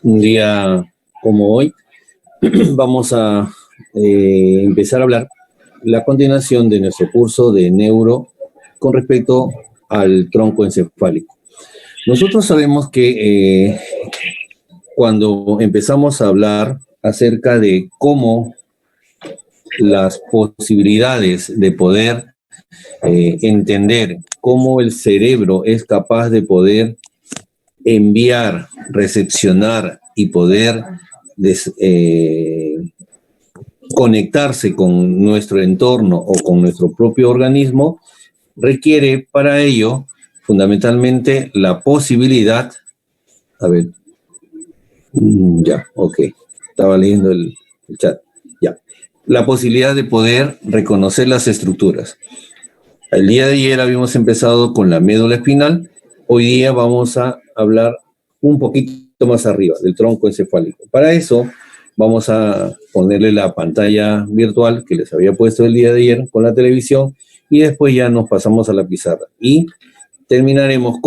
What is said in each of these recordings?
Un día como hoy, vamos a empezar a hablar la continuación de nuestro curso de neuro con respecto al tronco encefálico. Nosotros sabemos que cuando empezamos a hablar acerca de cómo las posibilidades de poder entender cómo el cerebro es capaz de poder enviar, recepcionar y poder conectarse con nuestro entorno o con nuestro propio organismo, requiere para ello fundamentalmente la posibilidad, a ver, ya, ok, estaba leyendo el chat, ya, la posibilidad de poder reconocer las estructuras. El día de ayer habíamos empezado con la médula espinal, hoy día vamos a hablar un poquito más arriba del tronco encefálico. Para eso vamos a ponerle la pantalla virtual que les había puesto el día de ayer con la televisión y después ya nos pasamos a la pizarra. Y terminaremos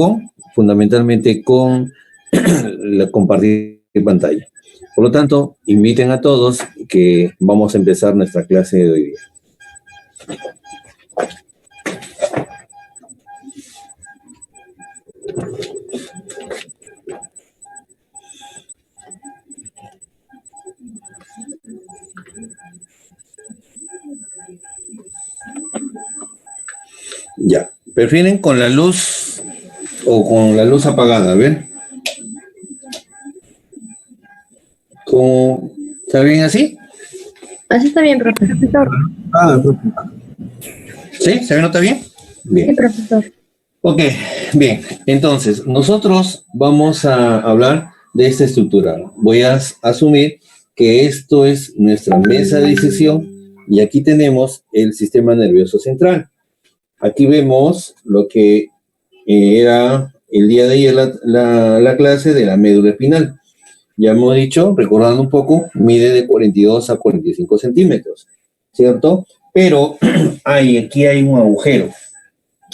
fundamentalmente con la compartir pantalla. Por lo tanto, inviten a todos que vamos a empezar nuestra clase de hoy día. Ya, ¿prefieren con la luz o con la luz apagada? A ver. ¿Está bien así? Así está bien, profesor. ¿Sí? ¿Se nota bien? Bien. Sí, profesor. Ok, bien. Entonces, nosotros vamos a hablar de esta estructura. Voy a asumir que esto es nuestra mesa de disección y aquí tenemos el sistema nervioso central. Aquí vemos lo que era el día de ayer la clase de la médula espinal. Ya hemos dicho, recordando un poco, mide de 42 a 45 centímetros, ¿cierto? Pero aquí hay un agujero.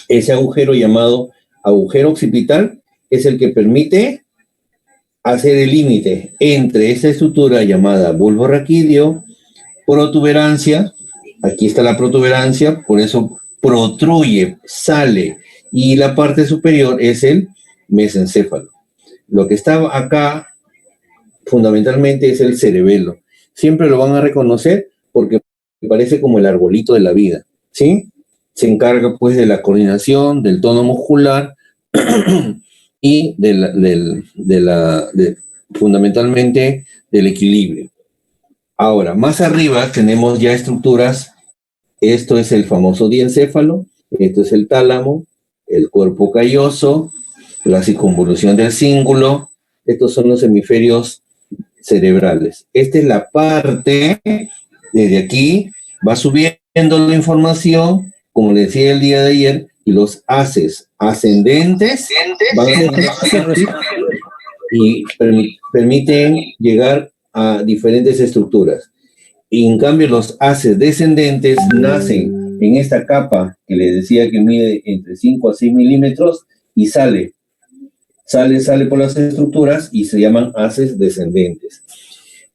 Ese agujero llamado agujero occipital es el que permite hacer el límite entre esta estructura llamada bulbo raquídeo, protuberancia, aquí está la protuberancia, por eso protruye, sale, y la parte superior es el mesencéfalo. Lo que está acá fundamentalmente es el cerebelo. Siempre lo van a reconocer porque parece como el arbolito de la vida, ¿sí? Se encarga pues de la coordinación, del tono muscular y fundamentalmente del equilibrio. Ahora, más arriba tenemos ya estructuras. Esto es el famoso diencéfalo, esto es el tálamo, el cuerpo calloso, la circunvolución del cíngulo. Estos son los hemisferios cerebrales. Esta es la parte, desde aquí va subiendo la información, como les decía el día de ayer, y los haces ascendentes van y permiten llegar a diferentes estructuras. Y en cambio los haces descendentes nacen en esta capa que les decía que mide entre 5 a 6 milímetros y sale por las estructuras y se llaman haces descendentes.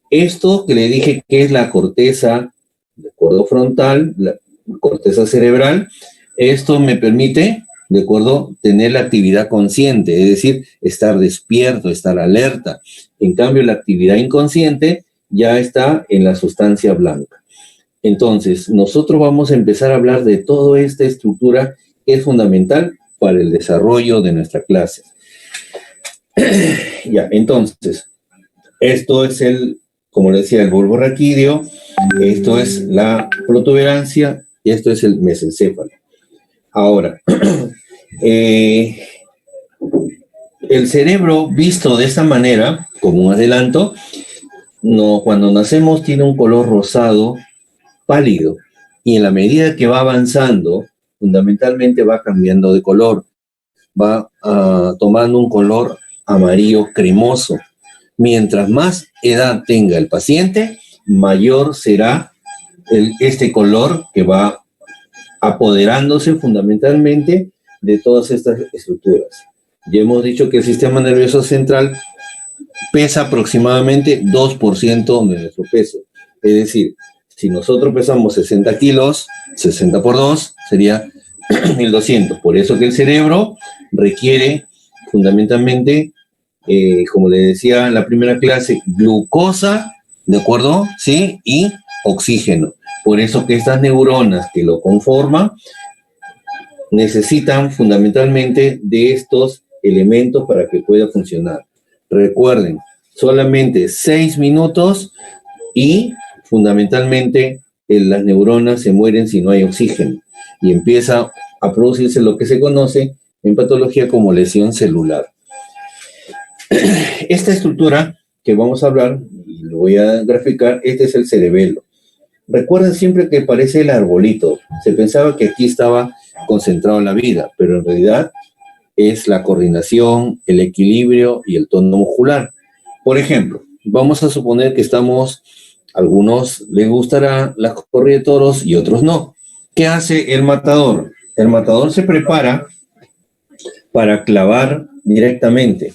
Esto que le dije que es la corteza de acuerdo frontal, la corteza cerebral, esto me permite, de acuerdo, tener la actividad consciente, es decir, estar despierto, estar alerta. En cambio, la actividad inconsciente ya está en la sustancia blanca. Entonces, nosotros vamos a empezar a hablar de toda esta estructura que es fundamental para el desarrollo de nuestra clase. Ya, entonces, esto es como les decía, el bulbo raquídeo, esto es la protuberancia y esto es el mesencéfalo. Ahora, el cerebro visto de esta manera, como un adelanto, cuando nacemos tiene un color rosado pálido y en la medida que va avanzando, fundamentalmente va cambiando de color, va tomando un color amarillo cremoso. Mientras más edad tenga el paciente, mayor será este color que va apoderándose fundamentalmente de todas estas estructuras. Ya hemos dicho que el sistema nervioso central pesa aproximadamente 2% de nuestro peso. Es decir, si nosotros pesamos 60 kilos, 60 por 2 sería 1200. Por eso que el cerebro requiere fundamentalmente, como le decía en la primera clase, glucosa, ¿de acuerdo? ¿Sí? Y oxígeno. Por eso que estas neuronas que lo conforman necesitan fundamentalmente de estos elementos para que pueda funcionar. Recuerden, solamente 6 minutos y fundamentalmente las neuronas se mueren si no hay oxígeno y empieza a producirse lo que se conoce en patología como lesión celular. Esta estructura que vamos a hablar, y lo voy a graficar, este es el cerebelo. Recuerden siempre que parece el arbolito. Se pensaba que aquí estaba concentrado la vida, pero en realidad es la coordinación, el equilibrio y el tono muscular. Por ejemplo, vamos a suponer que algunos les gustará la corrida de toros y otros no. ¿Qué hace el matador? El matador se prepara para clavar directamente.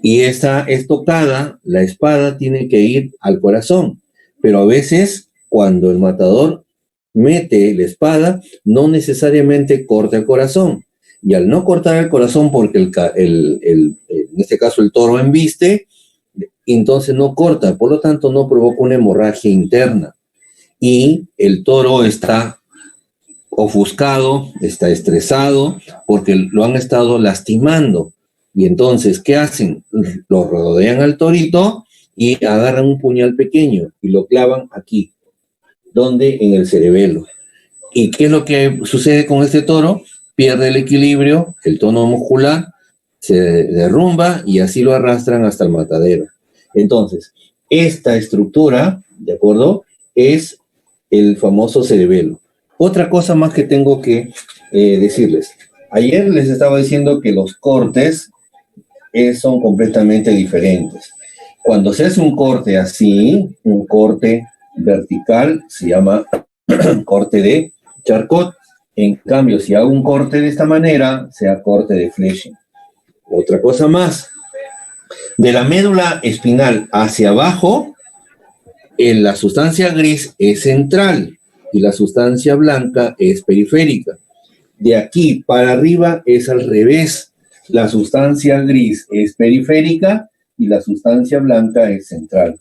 Y esta estocada, la espada, tiene que ir al corazón. Pero a veces, cuando el matador mete la espada, no necesariamente corta el corazón. Y al no cortar el corazón, porque en este caso el toro embiste, entonces no corta, por lo tanto no provoca una hemorragia interna. Y el toro está ofuscado, está estresado, porque lo han estado lastimando. Y entonces, ¿qué hacen? Lo rodean al torito y agarran un puñal pequeño y lo clavan aquí, donde en el cerebelo. ¿Y qué es lo que sucede con este toro? Pierde el equilibrio, el tono muscular se derrumba y así lo arrastran hasta el matadero. Entonces, esta estructura, ¿de acuerdo?, es el famoso cerebelo. Otra cosa más que tengo que decirles. Ayer les estaba diciendo que los cortes son completamente diferentes. Cuando se hace un corte así, un corte vertical, se llama corte de Charcot. En cambio, si hago un corte de esta manera, sea corte de Fletcher. Otra cosa más. De la médula espinal hacia abajo, la sustancia gris es central y la sustancia blanca es periférica. De aquí para arriba es al revés. La sustancia gris es periférica y la sustancia blanca es central.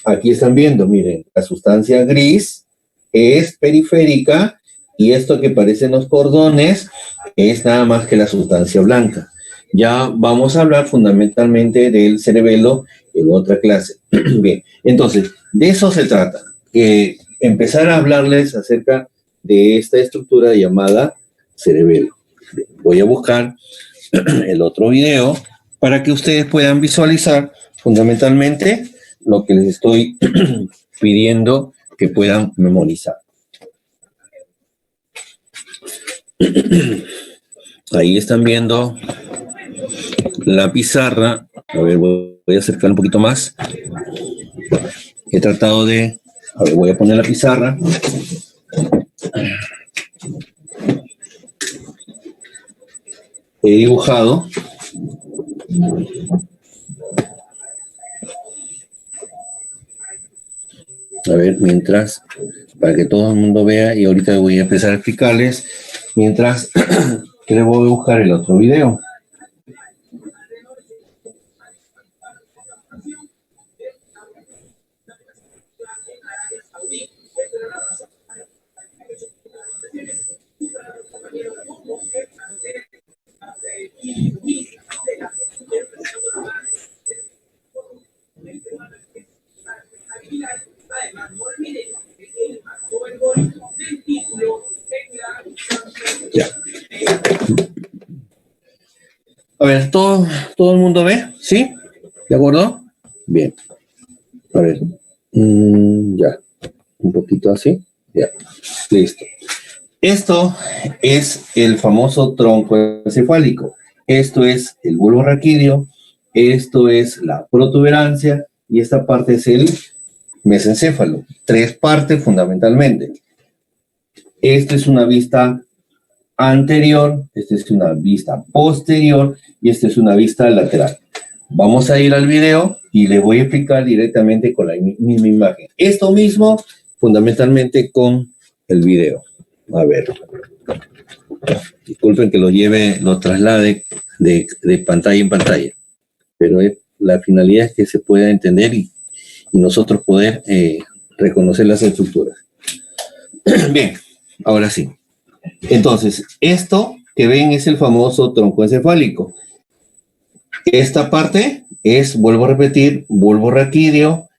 Aquí están viendo, miren, la sustancia gris es periférica y esto que parecen los cordones es nada más que la sustancia blanca. Ya vamos a hablar fundamentalmente del cerebelo en otra clase. Bien, entonces, de eso se trata, que empezar a hablarles acerca de esta estructura llamada cerebelo. Bien, voy a buscar el otro video para que ustedes puedan visualizar fundamentalmente lo que les estoy pidiendo que puedan memorizar. Ahí están viendo la pizarra. A ver, voy a acercar un poquito más. He tratado de... A ver, voy a poner la pizarra. He dibujado a ver, mientras, para que todo el mundo vea, y ahorita voy a empezar a explicarles, mientras que les voy a buscar el otro video. Ya. A ver, ¿todo el mundo ve? ¿Sí? ¿De acuerdo? Bien. A ver. Ya. Un poquito así. Ya. Listo. Esto es el famoso tronco encefálico. Esto es el bulbo raquídeo. Esto es la protuberancia. Y esta parte es el mesencéfalo. 3 partes fundamentalmente. Esta es una vista anterior, esta es una vista posterior y esta es una vista lateral. Vamos a ir al video y les voy a explicar directamente con la misma imagen. Esto mismo, fundamentalmente con el video. A ver. Disculpen que lo traslade de pantalla en pantalla. Pero la finalidad es que se pueda entender y nosotros poder reconocer las estructuras. Bien, ahora sí. Entonces, esto que ven es el famoso tronco encefálico. Esta parte es, vuelvo a repetir, bulbo raquídeo.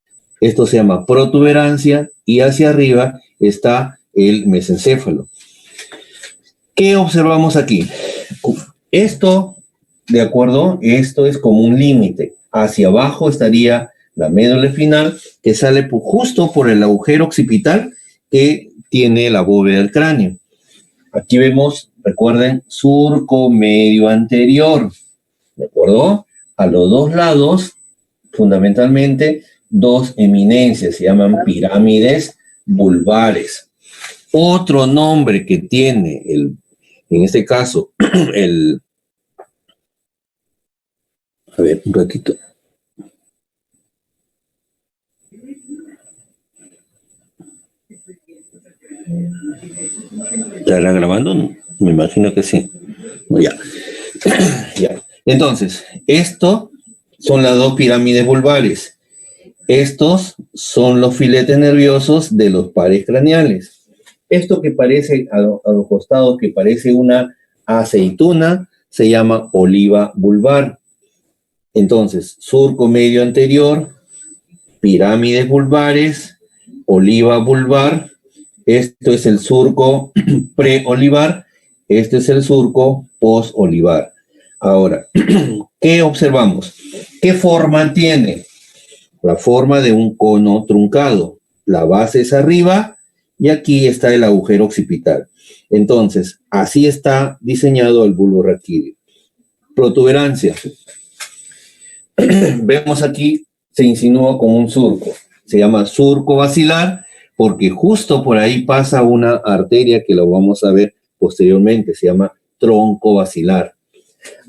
Esto se llama protuberancia y hacia arriba está el mesencéfalo. ¿Qué observamos aquí? Esto, de acuerdo, esto es como un límite. Hacia abajo estaría la médula espinal que sale justo por el agujero occipital que tiene la bóveda del cráneo. Aquí vemos, recuerden, surco medio anterior. ¿De acuerdo? A los dos lados, fundamentalmente, dos eminencias, se llaman pirámides vulvares. Otro nombre que tiene, en este caso, a ver, un ratito. ¿Estará grabando? Me imagino que sí. Ya. Ya. Entonces, esto son las dos pirámides vulvares. Estos son los filetes nerviosos de los pares craneales. Esto que parece a los costados, que parece una aceituna, se llama oliva vulvar. Entonces, surco medio anterior, pirámides vulvares, oliva vulvar. Esto es el surco preolivar. Este es el surco posolivar. Ahora, ¿qué observamos? ¿Qué forma tiene? La forma de un cono truncado. La base es arriba y aquí está el agujero occipital. Entonces, así está diseñado el bulbo raquídeo. Protuberancia. Vemos aquí, se insinúa como un surco. Se llama surco basilar porque justo por ahí pasa una arteria que lo vamos a ver posteriormente. Se llama tronco basilar.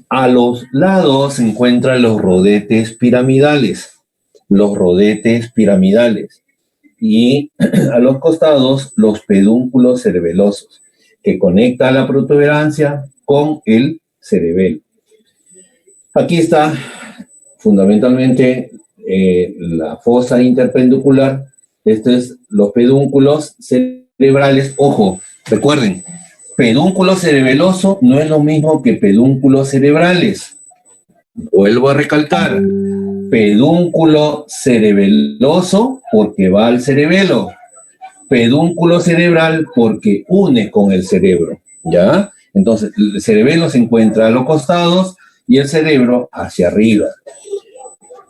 A los lados se encuentran los rodetes piramidales. Los rodetes piramidales. Y a los costados, los pedúnculos cerebelosos, que conecta la protuberancia con el cerebelo. Aquí está fundamentalmente la fosa interpenducular. Estos es los pedúnculos cerebrales. Ojo, recuerden, pedúnculo cerebeloso no es lo mismo que pedúnculos cerebrales. Vuelvo a recalcar, pedúnculo cerebeloso porque va al cerebelo, pedúnculo cerebral porque une con el cerebro, ¿ya? Entonces, el cerebelo se encuentra a los costados y el cerebro hacia arriba.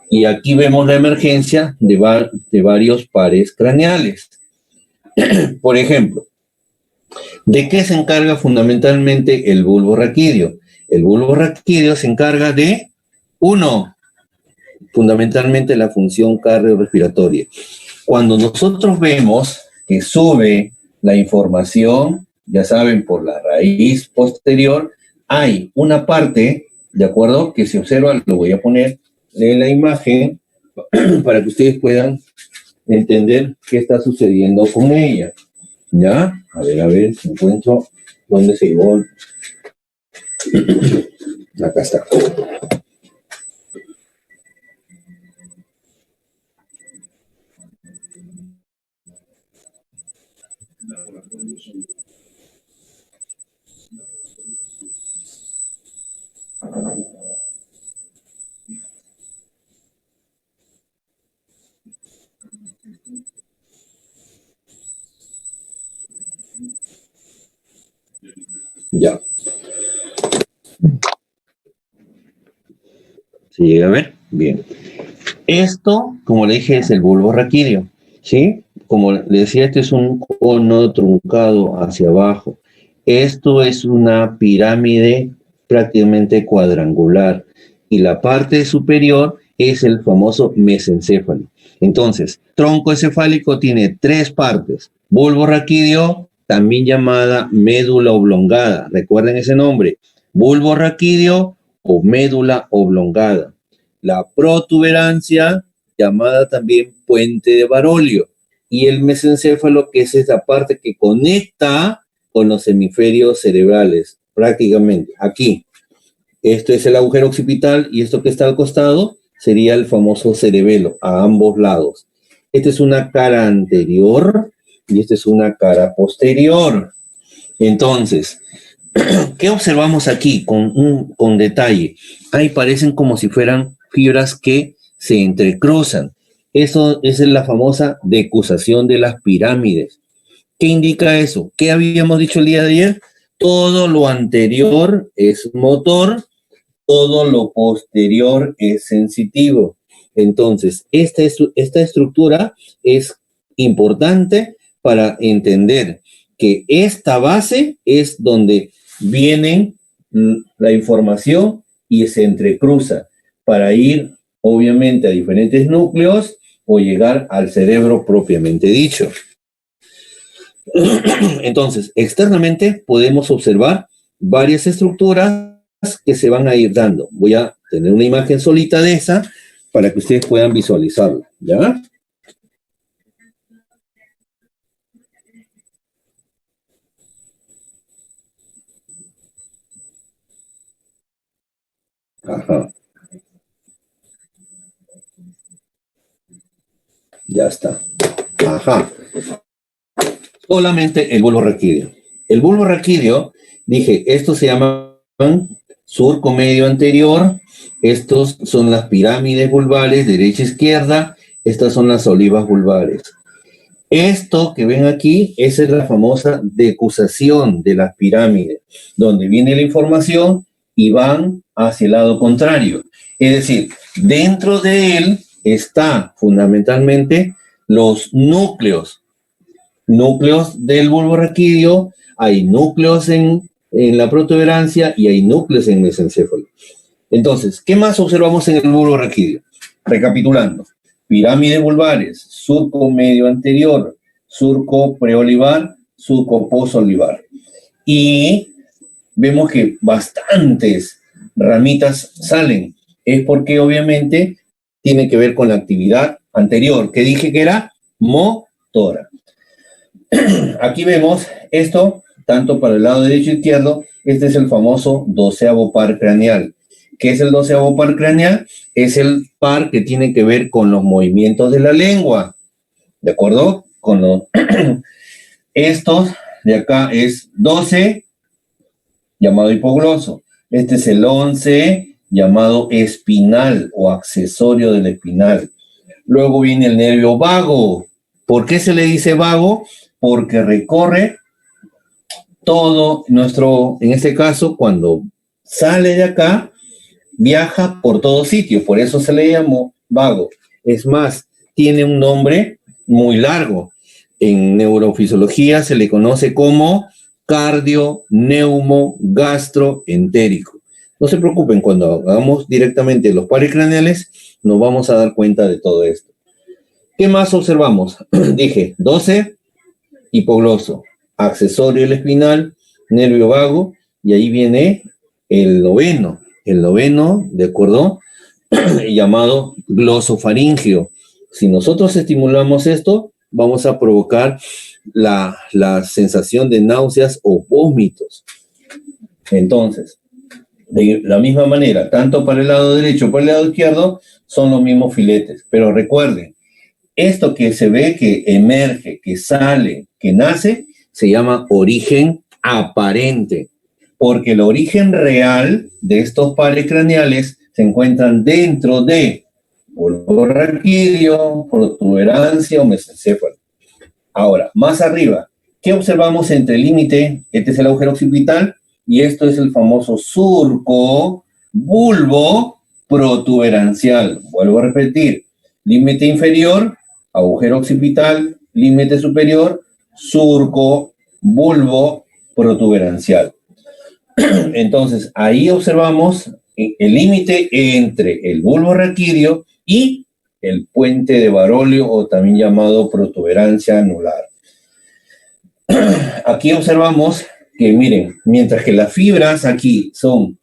Y aquí vemos la emergencia de varios pares craneales. Por ejemplo, ¿de qué se encarga fundamentalmente el bulbo raquídeo? El bulbo raquídeo se encarga de, uno, fundamentalmente la función cardiorrespiratoria. Cuando nosotros vemos que sube la información, ya saben, por la raíz posterior, hay una parte, ¿de acuerdo?, que se observa, lo voy a poner en la imagen para que ustedes puedan entender qué está sucediendo con ella. ¿Ya? A ver, si encuentro dónde se llevó. Acá está. Ya. ¿Se llega a ver? Bien. Esto, como le dije, es el bulbo raquídeo, ¿sí? Como le decía, este es un cono truncado hacia abajo. Esto es una pirámide prácticamente cuadrangular y la parte superior es el famoso mesencéfalo. Entonces, tronco encefálico tiene tres partes. Bulbo raquídeo, también llamada médula oblongada. Recuerden ese nombre. Bulbo raquídeo o médula oblongada. la protuberancia, llamada también puente de Barolio, y el mesencéfalo, que es esa parte que conecta con los hemisferios cerebrales, prácticamente, aquí. Esto es el agujero occipital y esto que está al costado sería el famoso cerebelo, a ambos lados. Esta es una cara anterior y esta es una cara posterior. Entonces, ¿qué observamos aquí con detalle? Ahí parecen como si fueran fibras que se entrecruzan. Eso es la famosa decusación de las pirámides. ¿Qué indica eso? ¿Qué habíamos dicho el día de ayer? Todo lo anterior es motor, todo lo posterior es sensitivo. Entonces, esta estructura es importante para entender que esta base es donde viene la información y se entrecruza para ir, obviamente, a diferentes núcleos o llegar al cerebro propiamente dicho. Entonces, externamente podemos observar varias estructuras que se van a ir dando. Voy a tener una imagen solita de esa para que ustedes puedan visualizarla, ¿ya? Ajá. Ya está. Ajá. Solamente el bulbo raquídeo. El bulbo raquídeo, dije, estos se llaman surco medio anterior, estos son las pirámides vulvares, derecha e izquierda, estas son las olivas vulvares. Esto que ven aquí, esa es la famosa decusación de las pirámides, donde viene la información y van hacia el lado contrario. Es decir, dentro de él está fundamentalmente los núcleos del bulbo raquídeo, hay núcleos en la protuberancia y hay núcleos en el mesencéfalo. Entonces, ¿qué más observamos en el bulbo raquídeo? Recapitulando, pirámides vulvares, surco medio anterior, surco preolivar, surco posolivar. Y vemos que bastantes ramitas salen. Es porque obviamente tiene que ver con la actividad anterior, que dije que era motora. Aquí vemos esto, tanto para el lado derecho e izquierdo, este es el famoso 12º par craneal. ¿Qué es el 12º par craneal? Es el par que tiene que ver con los movimientos de la lengua, ¿de acuerdo? Con los estos de acá es 12, llamado hipogloso. Este es el 11, llamado espinal o accesorio del espinal. Luego viene el nervio vago. ¿Por qué se le dice vago? Porque recorre todo nuestro, en este caso, cuando sale de acá, viaja por todo sitio, por eso se le llamó vago. Es más, tiene un nombre muy largo. En neurofisiología se le conoce como cardio-neumo-gastroentérico. No se preocupen, cuando hagamos directamente los pares craneales, nos vamos a dar cuenta de todo esto. ¿Qué más observamos? Dije, 12, hipogloso, accesorio el espinal, nervio vago, y ahí viene el noveno, ¿de acuerdo? Llamado glosofaringio. Si nosotros estimulamos esto, vamos a provocar la sensación de náuseas o vómitos. Entonces, de la misma manera, tanto para el lado derecho como para el lado izquierdo, son los mismos filetes. Pero recuerden, esto que se ve que emerge, que sale, que nace, se llama origen aparente, porque el origen real de estos pares craneales se encuentran dentro de bulbo raquídeo, protuberancia o mesencéfalo. Ahora, más arriba, ¿qué observamos entre el límite? Este es el agujero occipital y esto es el famoso surco bulbo protuberancial. Vuelvo a repetir, límite inferior, agujero occipital, límite superior, surco bulbo protuberancial. Entonces, ahí observamos el límite entre el bulbo raquídeo y el puente de Barolio, o también llamado protuberancia anular. Aquí observamos que, miren, mientras que las fibras aquí son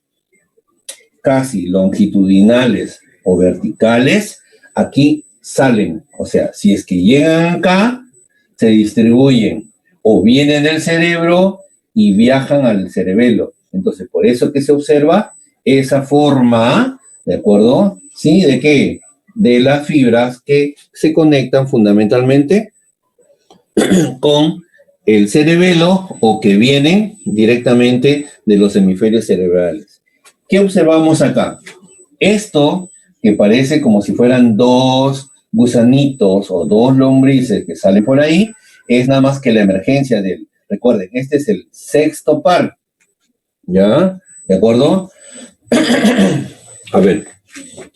casi longitudinales o verticales, aquí salen. O sea, si es que llegan acá, se distribuyen o vienen del cerebro y viajan al cerebelo. Entonces, por eso que se observa esa forma, ¿de acuerdo? ¿Sí? ¿De qué? De las fibras que se conectan fundamentalmente con el cerebelo o que vienen directamente de los hemisferios cerebrales. ¿Qué observamos acá? Esto, que parece como si fueran dos gusanitos o dos lombrices que salen por ahí, es nada más que la emergencia del... Recuerden, este es el sexto par. ¿Ya? ¿De acuerdo? A ver,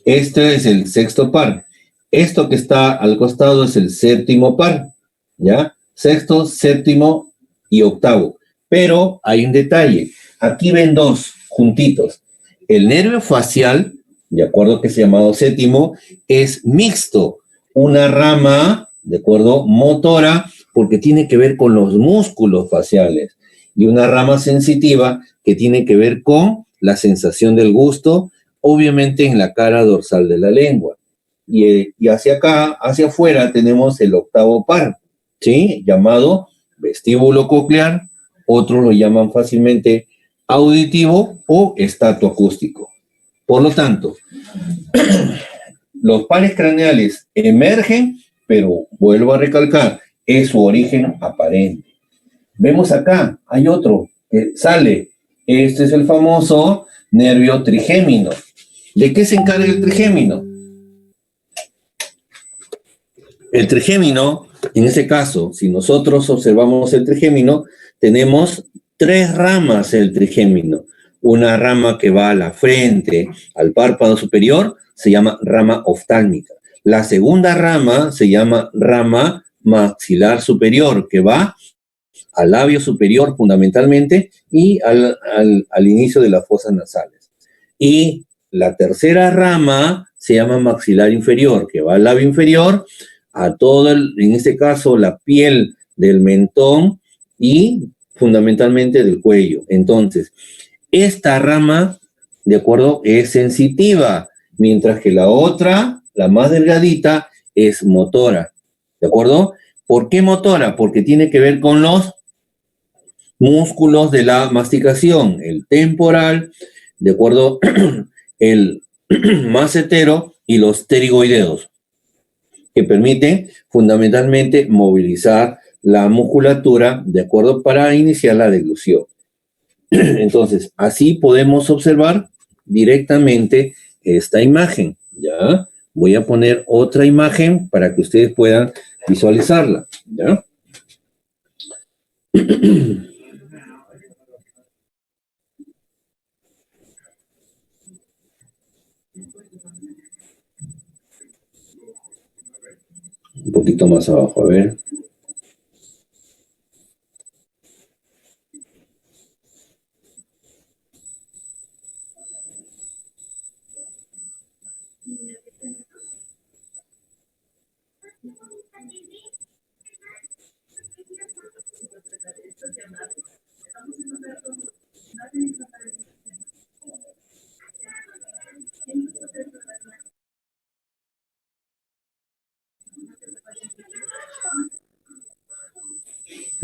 este es el sexto par. Esto que está al costado es el séptimo par. ¿Ya? Sexto, séptimo y octavo. Pero hay un detalle. Aquí ven dos juntitos. El nervio facial, de acuerdo que es llamado séptimo, es mixto. Una rama, de acuerdo, motora, porque tiene que ver con los músculos faciales. Y una rama sensitiva que tiene que ver con la sensación del gusto, obviamente en la cara dorsal de la lengua. Y hacia acá, hacia afuera, tenemos el octavo par, ¿sí? Llamado vestíbulo coclear, otros lo llaman fácilmente auditivo o estatoacústico. Por lo tanto, los pares craneales emergen, pero vuelvo a recalcar, es su origen aparente. Vemos acá, hay otro que sale. Este es el famoso nervio trigémino. ¿De qué se encarga el trigémino? El trigémino, en este caso, si nosotros observamos el trigémino, tenemos tres ramas del trigémino. Una rama que va a la frente, al párpado superior, se llama rama oftálmica. La segunda rama se llama rama maxilar superior, que va al labio superior fundamentalmente y al inicio de las fosas nasales. Y la tercera rama se llama maxilar inferior, que va al labio inferior, a todo, en este caso, la piel del mentón y fundamentalmente del cuello. Entonces, esta rama, de acuerdo, es sensitiva, mientras que la otra, la más delgadita, es motora. ¿De acuerdo? ¿Por qué motora? Porque tiene que ver con los músculos de la masticación, el temporal, de acuerdo, el macetero y los pterigoideos, que permiten fundamentalmente movilizar la musculatura, de acuerdo, para iniciar la deglución. Entonces, así podemos observar directamente esta imagen, ¿ya? Voy a poner otra imagen para que ustedes puedan visualizarla, ¿ya? Un poquito más abajo, a ver.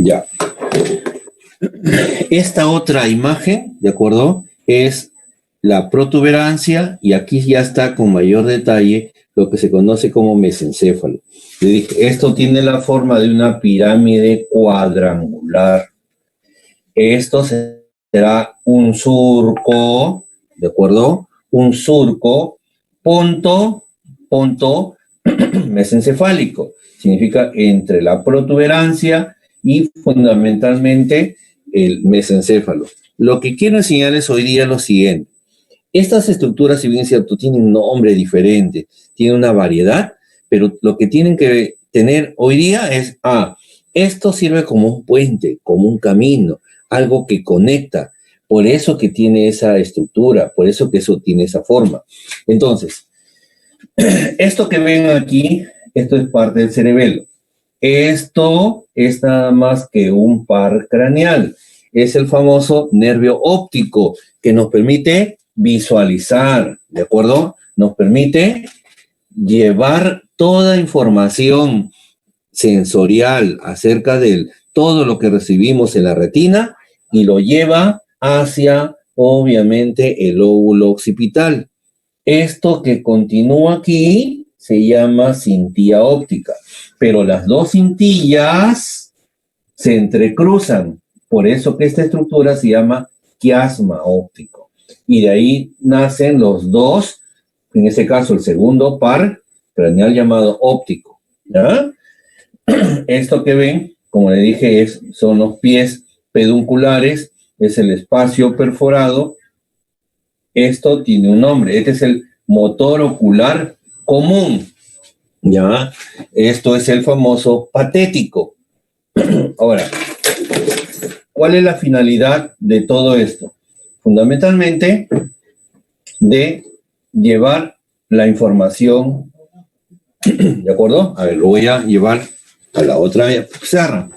Ya. Esta otra imagen, ¿de acuerdo? Es la protuberancia y aquí ya está con mayor detalle lo que se conoce como mesencéfalo. Le dije, esto tiene la forma de una pirámide cuadrangular. Esto será un surco, ¿de acuerdo? Un surco, punto mesencefálico. Significa entre la protuberancia y fundamentalmente el mesencéfalo. Lo que quiero enseñarles hoy día es lo siguiente. Estas estructuras, si bien es cierto, tienen un nombre diferente, tienen una variedad, pero lo que tienen que tener hoy día es, esto sirve como un puente, como un camino, algo que conecta. Por eso que tiene esa estructura, por eso que eso tiene esa forma. Entonces, esto que ven aquí, esto es parte del cerebelo. Esto es nada más que un par craneal. Es el famoso nervio óptico que nos permite visualizar, ¿de acuerdo? nos permite llevar toda información sensorial acerca de todo lo que recibimos en la retina y lo lleva hacia, obviamente, el lóbulo occipital. Esto que continúa aquí se llama cintilla óptica, pero las dos cintillas se entrecruzan, por eso que esta estructura se llama quiasma óptico. Y de ahí nacen los dos, en este caso el segundo par craneal llamado óptico, ¿ya? Esto que ven, como le dije, son los pies pedunculares, es el espacio perforado. Esto tiene un nombre, este es el motor ocular común, ¿ya? Esto es el famoso patético. Ahora, ¿cuál es la finalidad de todo esto? Fundamentalmente, de llevar la información, ¿de acuerdo? A ver, lo voy a llevar a la otra pizarra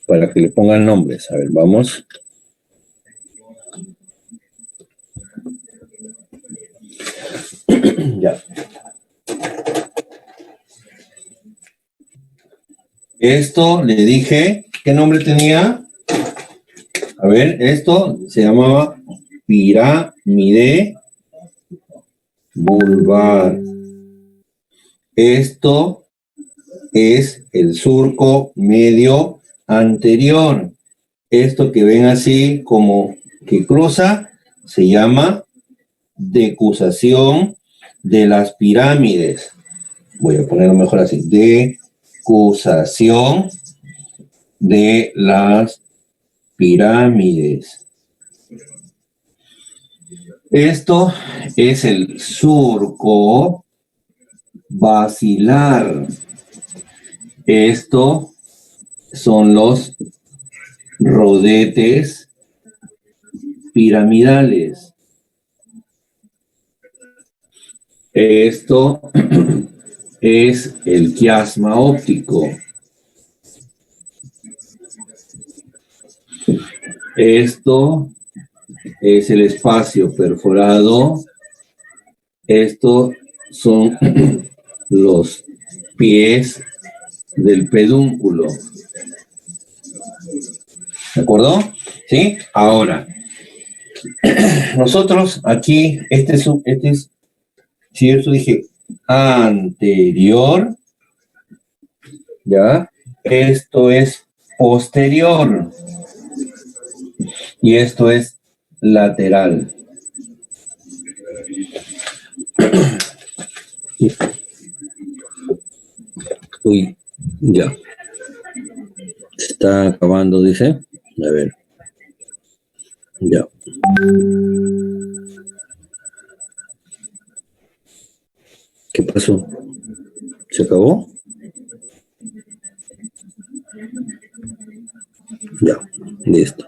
para que le pongan nombres. A ver, vamos. Ya. Esto le dije, ¿qué nombre tenía? A ver, esto se llamaba pirámide vulvar. Esto es el surco medio anterior. Esto que ven así como que cruza se llama decusación de las pirámides. Voy a ponerlo mejor así. Decusación de las pirámides. Esto es el surco basilar. Esto son los rodetes piramidales. Esto es el quiasma óptico. Esto es el espacio perforado. Estos son los pies del pedúnculo. ¿De acuerdo? ¿Sí? Ahora, nosotros aquí, este es, si yo dije anterior, ¿ya? Esto es posterior. Y esto es lateral. Uy, ya. Se está acabando, dice. A ver. Ya. ¿Qué pasó? ¿Se acabó? Ya, listo.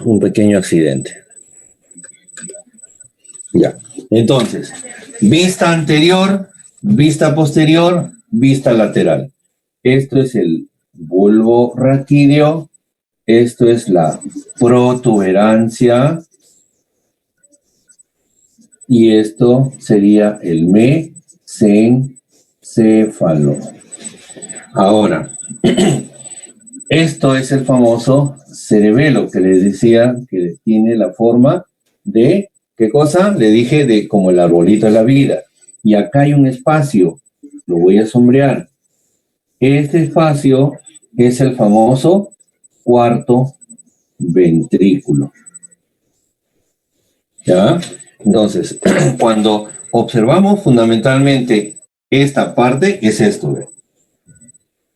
Un pequeño accidente. Ya. Entonces, vista anterior, vista posterior, vista lateral. Esto es el bulbo raquídeo. Esto es la protuberancia. Y esto sería el mesencéfalo. Ahora, esto es el famoso cerebelo que les decía que tiene la forma de, ¿qué cosa? Le dije de como el arbolito de la vida. Y acá hay un espacio, lo voy a sombrear. Este espacio es el famoso cuarto ventrículo. ¿Ya? Entonces, cuando observamos fundamentalmente esta parte, es esto, ¿ve?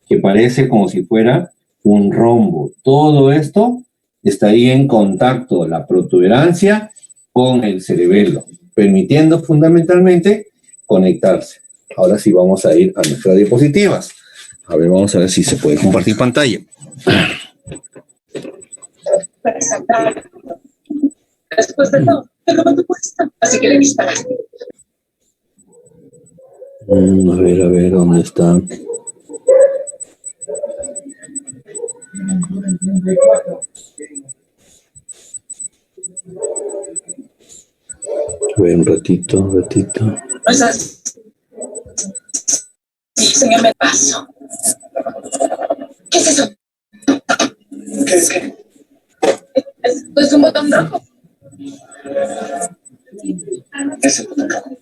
Que parece como si fuera un rombo. Todo esto está ahí en contacto, la protuberancia con el cerebelo, permitiendo fundamentalmente conectarse. Ahora sí vamos a ir a nuestras diapositivas. A ver, vamos a ver si se puede compartir pantalla. Después de todo, pero no te cuesta. Así que le disparaste. A ver, ¿dónde está? A ver, un ratito. No es así. Sí, señor, me paso. ¿Qué es eso? ¿Qué es qué? Es un botón rojo. ¿Qué es el botón rojo?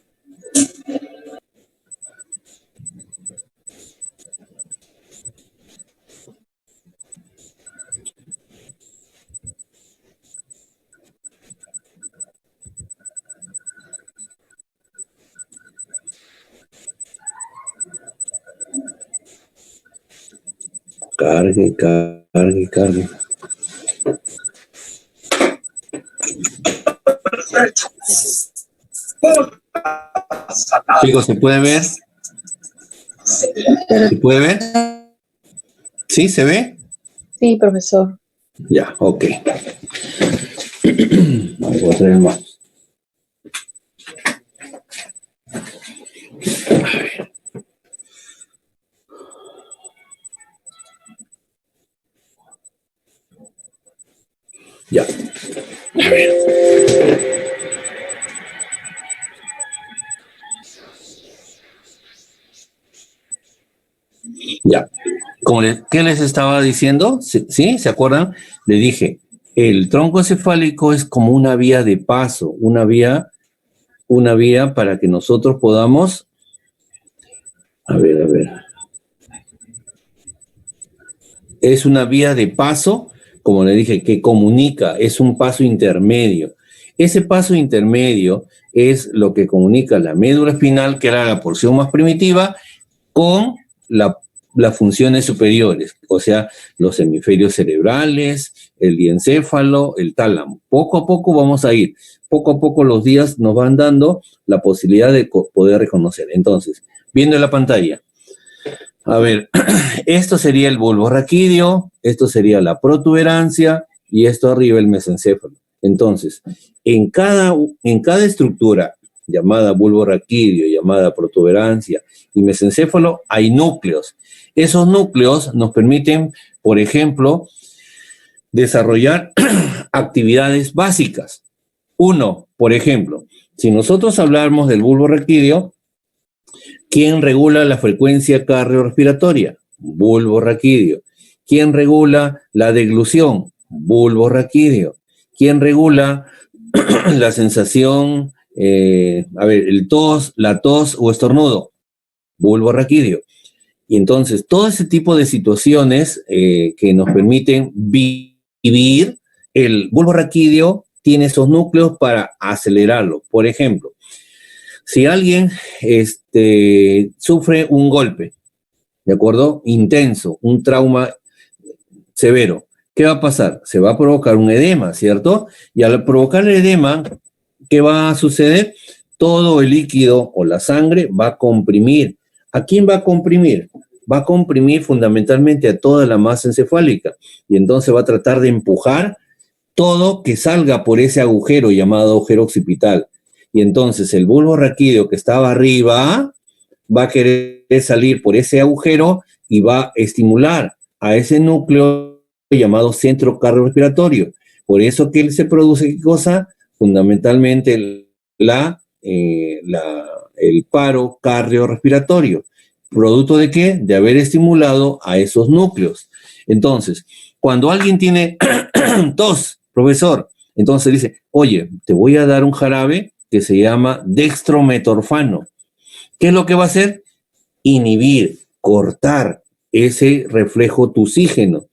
Cargue. Chicos, ¿se puede ver? ¿Se puede ver? ¿Sí? ¿Se ve? Sí, profesor. Ya, ok. Vamos a traer más. Ya. A ver. Ya. ¿Qué les estaba diciendo? ¿Sí? ¿Se acuerdan? Le dije, el tronco encefálico es como una vía de paso, una vía para que nosotros podamos, a ver, es una vía de paso, como le dije, que comunica, es un paso intermedio. Ese paso intermedio es lo que comunica la médula espinal, que era la porción más primitiva, con las funciones superiores, o sea, los hemisferios cerebrales, el diencéfalo, el tálamo. Poco a poco vamos a ir. Poco a poco los días nos van dando la posibilidad de poder reconocer. Entonces, viendo la pantalla, a ver, esto sería el bulbo raquídeo, esto sería la protuberancia y esto arriba el mesencéfalo. Entonces, en cada estructura llamada bulbo raquídeo, llamada protuberancia y mesencéfalo, hay núcleos. Esos núcleos nos permiten, por ejemplo, desarrollar actividades básicas. Uno, por ejemplo, si nosotros hablamos del bulbo raquídeo, ¿quién regula la frecuencia cardiorrespiratoria? Bulbo raquídeo. ¿Quién regula la deglución? Bulbo raquídeo. ¿Quién regula la sensación, la tos o estornudo? Bulbo raquídeo. Y entonces, todo ese tipo de situaciones que nos permiten vivir, el bulbo raquídeo tiene esos núcleos para acelerarlo. Por ejemplo, si alguien sufre un golpe, ¿de acuerdo? Intenso, un trauma severo, ¿qué va a pasar? Se va a provocar un edema, ¿cierto? Y al provocar el edema, ¿qué va a suceder? Todo el líquido o la sangre va a comprimir. ¿A quién va a comprimir? Va a comprimir fundamentalmente a toda la masa encefálica y entonces va a tratar de empujar todo que salga por ese agujero llamado agujero occipital. Y entonces el bulbo raquídeo que estaba arriba va a querer salir por ese agujero y va a estimular a ese núcleo llamado centro cardiorrespiratorio. Por eso que se produce, ¿qué cosa? Fundamentalmente el paro cardiorrespiratorio. ¿Producto de qué? De haber estimulado a esos núcleos. Entonces, cuando alguien tiene tos, profesor, entonces dice, oye, te voy a dar un jarabe que se llama dextrometorfano. ¿Qué es lo que va a hacer? Inhibir, cortar ese reflejo tusígeno,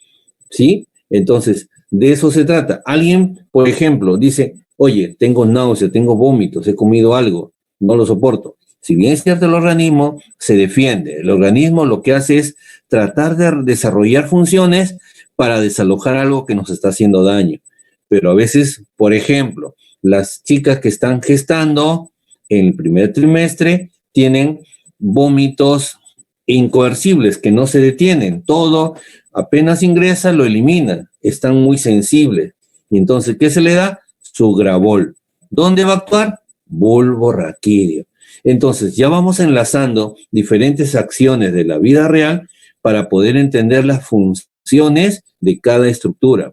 ¿sí? Entonces, de eso se trata. Alguien, por ejemplo, dice, oye, tengo náuseas, tengo vómitos, he comido algo, no lo soporto. Si bien es cierto, el organismo se defiende. El organismo lo que hace es tratar de desarrollar funciones para desalojar algo que nos está haciendo daño. Pero a veces, por ejemplo, las chicas que están gestando en el primer trimestre tienen vómitos incoercibles que no se detienen. Todo apenas ingresa, lo eliminan. Están muy sensibles. Y entonces, ¿qué se le da? Sugrabol. ¿Dónde va a actuar? Bulbo raquídeo. Entonces, ya vamos enlazando diferentes acciones de la vida real para poder entender las funciones de cada estructura.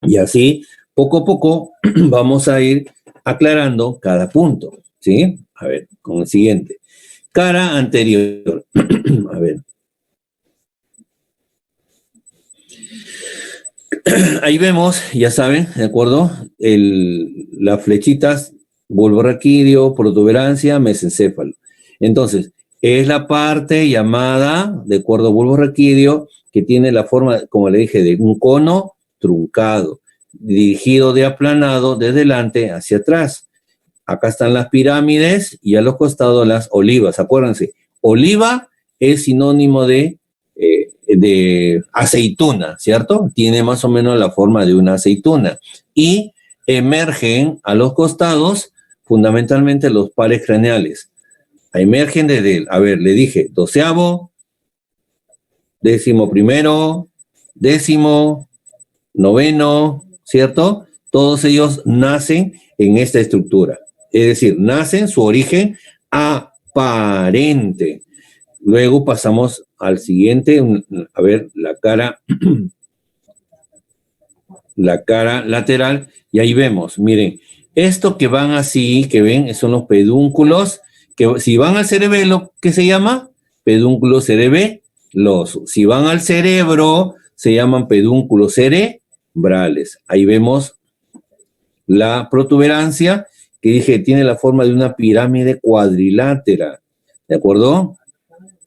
Y así, poco a poco, vamos a ir aclarando cada punto, ¿sí? A ver, con el siguiente. Cara anterior. A ver. Ahí vemos, ya saben, ¿de acuerdo? Las flechitas, bulbo raquídeo, protuberancia, mesencéfalo. Entonces, es la parte llamada, de acuerdo a bulbo raquídeo, que tiene la forma, como le dije, de un cono truncado, dirigido de aplanado de delante hacia atrás. Acá están las pirámides y a los costados las olivas. Acuérdense, oliva es sinónimo de aceituna, ¿cierto? Tiene más o menos la forma de una aceituna. Y emergen a los costados fundamentalmente los pares craneales. Emergen desde, a ver, le dije, 12avo, 11º, 10º, 9º, ¿cierto? Todos ellos nacen en esta estructura. Es decir, nacen su origen aparente. Luego pasamos al siguiente, a ver, la cara lateral, y ahí vemos, miren, esto que van así, que ven, son los pedúnculos, que si van al cerebelo, ¿qué se llama? Pedúnculos cerebelosos. Si van al cerebro, se llaman pedúnculos cerebrales. Ahí vemos la protuberancia, que dije, tiene la forma de una pirámide cuadrilátera, ¿de acuerdo?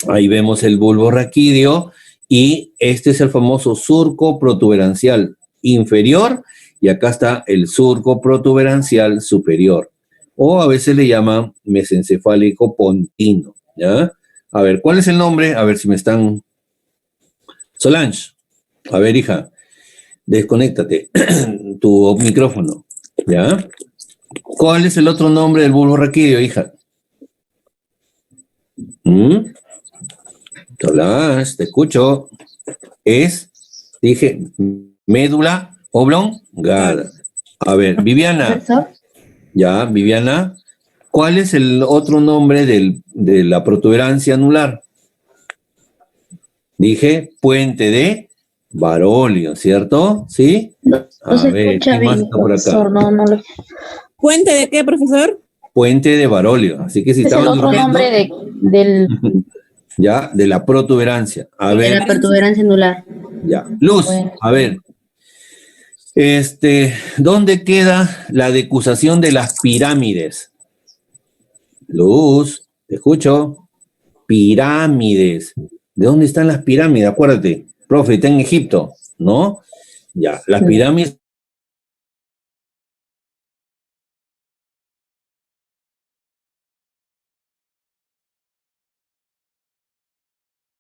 Ahí vemos el bulbo raquídeo y este es el famoso surco protuberancial inferior y acá está el surco protuberancial superior. O a veces le llaman mesencefálico pontino, ¿ya? A ver, ¿cuál es el nombre? A ver si me están... Solange, a ver, hija, desconéctate tu micrófono, ¿ya? ¿Cuál es el otro nombre del bulbo raquídeo, hija? Solange, te escucho. Dije, médula oblongada. A ver, Viviana. ¿Profesor? Ya, Viviana. ¿Cuál es el otro nombre de la protuberancia anular? Dije, puente de Barolio, ¿cierto? ¿Sí? No A se ver, escucha ¿quién más bien, está por acá? profesor. No lo... ¿Puente de qué, profesor? Puente de Barolio. Así que si Es el estaban otro durmiendo, nombre del, ya, de la protuberancia. A de ver, la protuberancia anular. ya. Luz, Bueno. a ver. ¿Dónde queda la decusación de las pirámides? Luz, te escucho. Pirámides. ¿De dónde están las pirámides? Acuérdate, profe, está en Egipto, ¿no? Ya, las pirámides